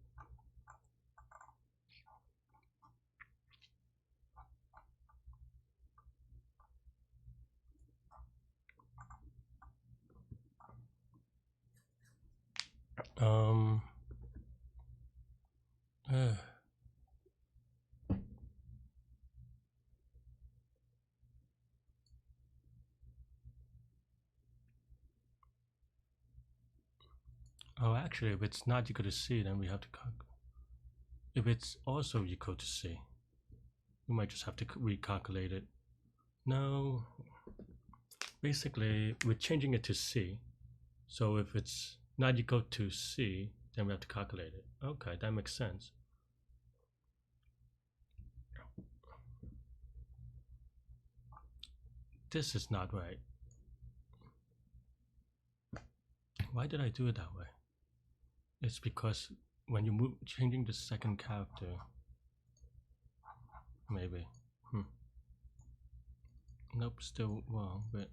Oh, actually, if it's not equal to C, then we have to calculate. If it's also equal to C, we might just have to recalculate it. No, basically, we're changing it to C. So if it's not equal to C, then we have to calculate it. Okay, that makes sense. This is not right. Why did I do it that way? It's because when you move, changing the second character, maybe. Nope, still wrong, but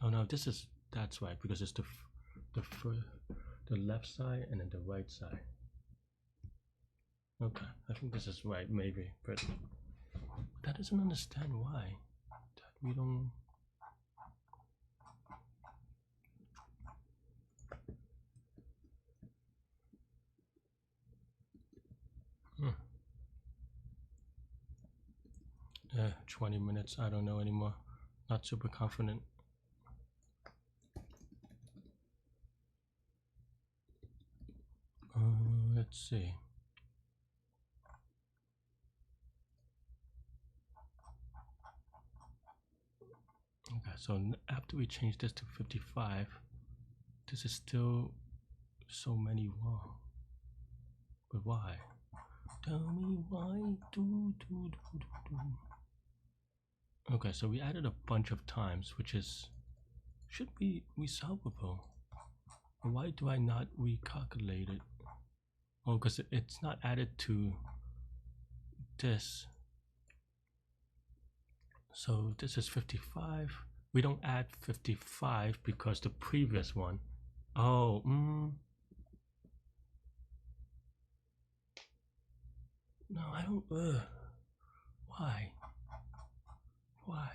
oh no, that's right, because it's the left side and then the right side. Okay, I think this is right, maybe, but that doesn't understand why. That we don't. Hmm. 20 minutes, I don't know anymore. Not super confident. Let's see. Okay, so after we change this to 55, this is still so many wrong. But why? Tell me why. Okay, so we added a bunch of times, which should be resolvable. Why do I not recalculate it? Oh, because it's not added to this. So this is 55. We don't add 55 because the previous one. Oh, no, I don't. Why? Why?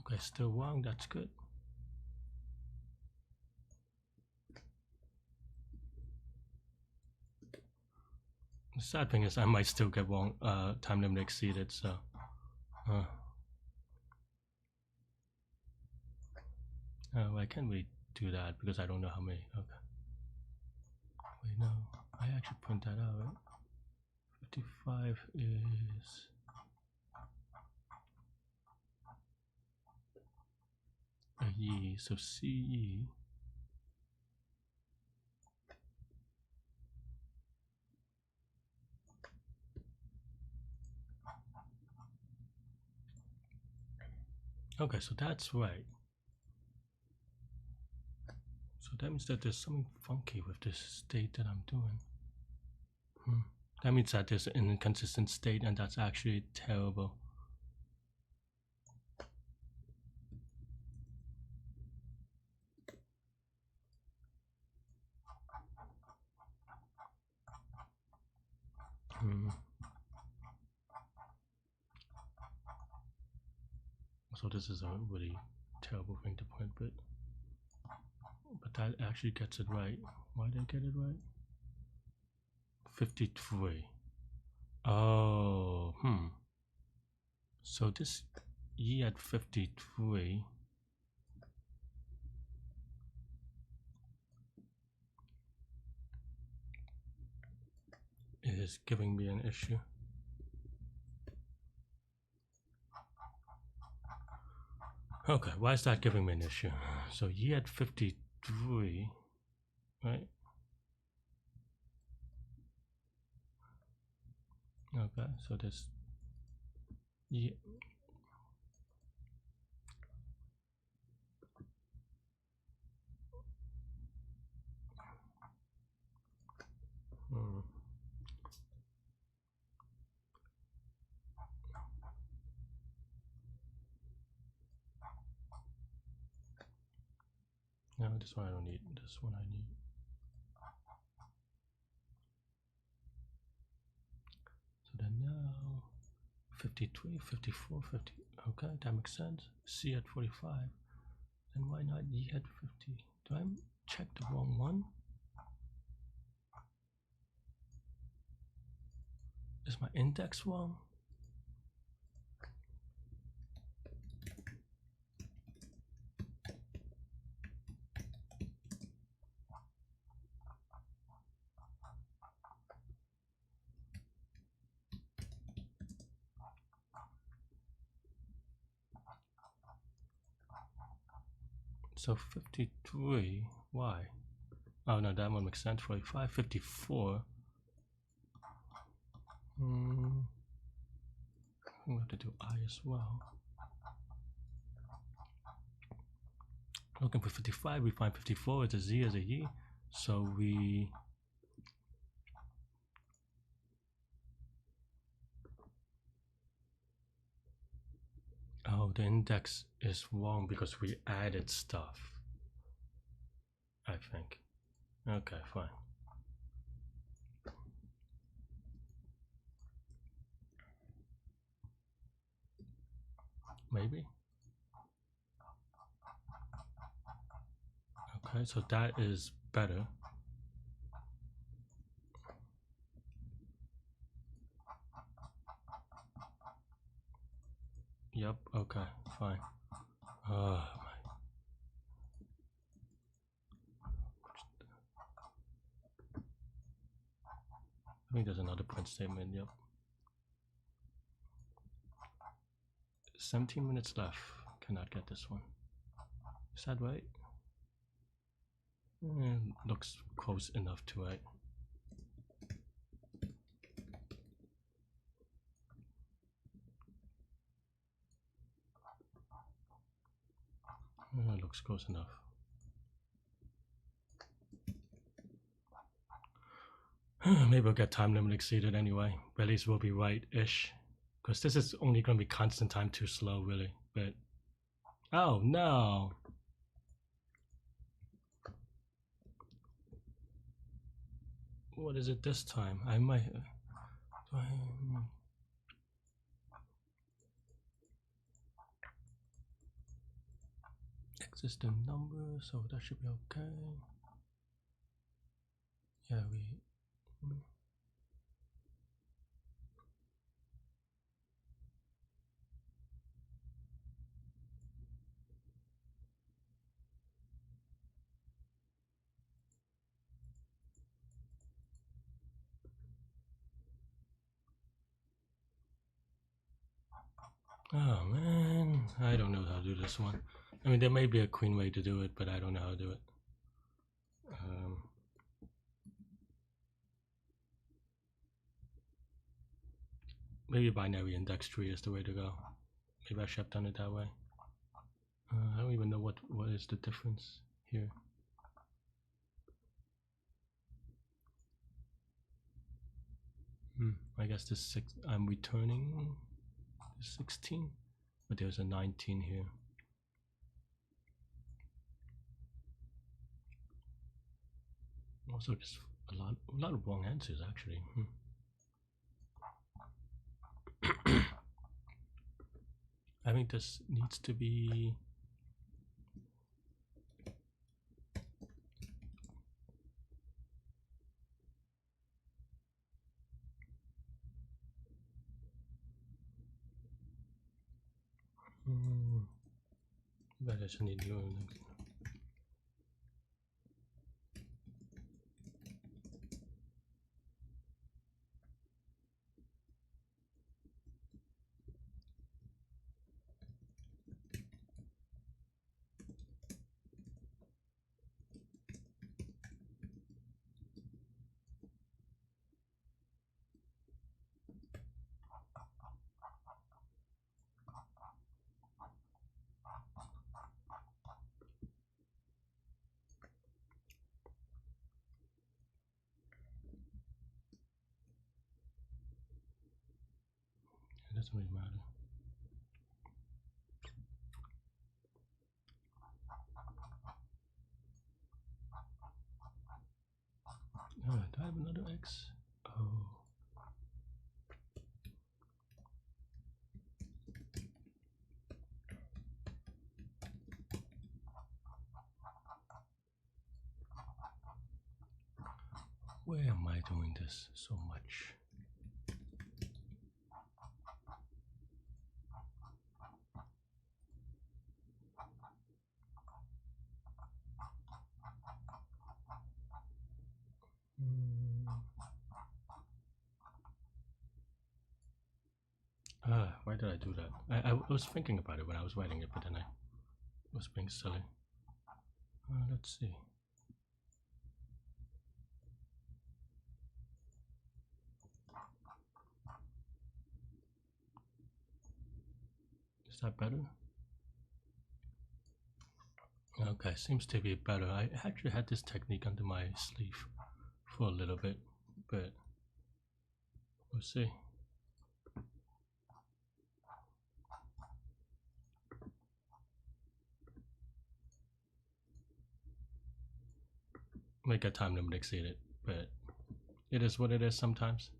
Okay, still wrong. That's good. The sad thing is I might still get wrong time limit exceeded, so I can't really do that because I don't know how many. Okay. Wait, no. I actually print that out. 55 is a ye, so CE. Okay, so that's right. So that means that there's something funky with this state that I'm doing. That means that there's an inconsistent state, and that's actually terrible. So this is a really terrible thing to print, but that actually gets it right. Why did I get it right? 53. Oh, So this ye at 53 is giving me an issue. Okay, why is that giving me an issue? So ye at 53, right? Okay, so this ye. No, this one I don't need. This one I need. So then now 53, 54, 50. Okay, that makes sense. C at 45. Then why not ye at 50? Do I check the wrong one? Is my index wrong? So 53, why? Oh no, that one makes sense. 45, 54. We have to do I as well. Looking for 55, we find 54 as a Z as a ye. So we the index is wrong because we added stuff, I think. Okay, fine. Maybe. Okay, so that is better. Yep, okay, fine. think there's another print statement, yep. 17 minutes left. Cannot get this one. Is that right? Looks close enough to right. Looks close enough. Maybe we'll get time limit exceeded anyway, but at least we'll be right-ish. Because this is only going to be constant time too slow, really. But oh no! What is it this time? I might. Existing number, so that should be okay. Yeah, we. Oh man, I don't know how to do this one. I mean, there may be a clean way to do it, but I don't know how to do it. Maybe binary index tree is the way to go. Maybe I should have done it that way. I don't even know what is the difference here. I guess this 6. I'm returning 16, but there's a 19 here. Also, just a lot of wrong answers actually. I think this needs to be. But I just need to. It doesn't really matter. Oh, do I have another X? Oh. Where am I doing this so much? Why did I do that? I was thinking about it when I was writing it, but then I was being silly. Let's see. Is that better? Okay, seems to be better. I actually had this technique under my sleeve for a little bit, but we'll see. Make a time limit exceeded, but it is what it is sometimes.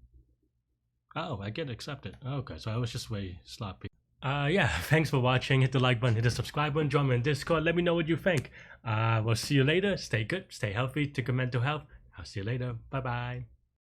Oh, I get accepted. Okay, so I was just way sloppy. Yeah, thanks for watching. Hit the like button, hit the subscribe button, join me on Discord. Let me know what you think. We'll see you later. Stay good, stay healthy, take good mental health. I'll see you later. Bye bye.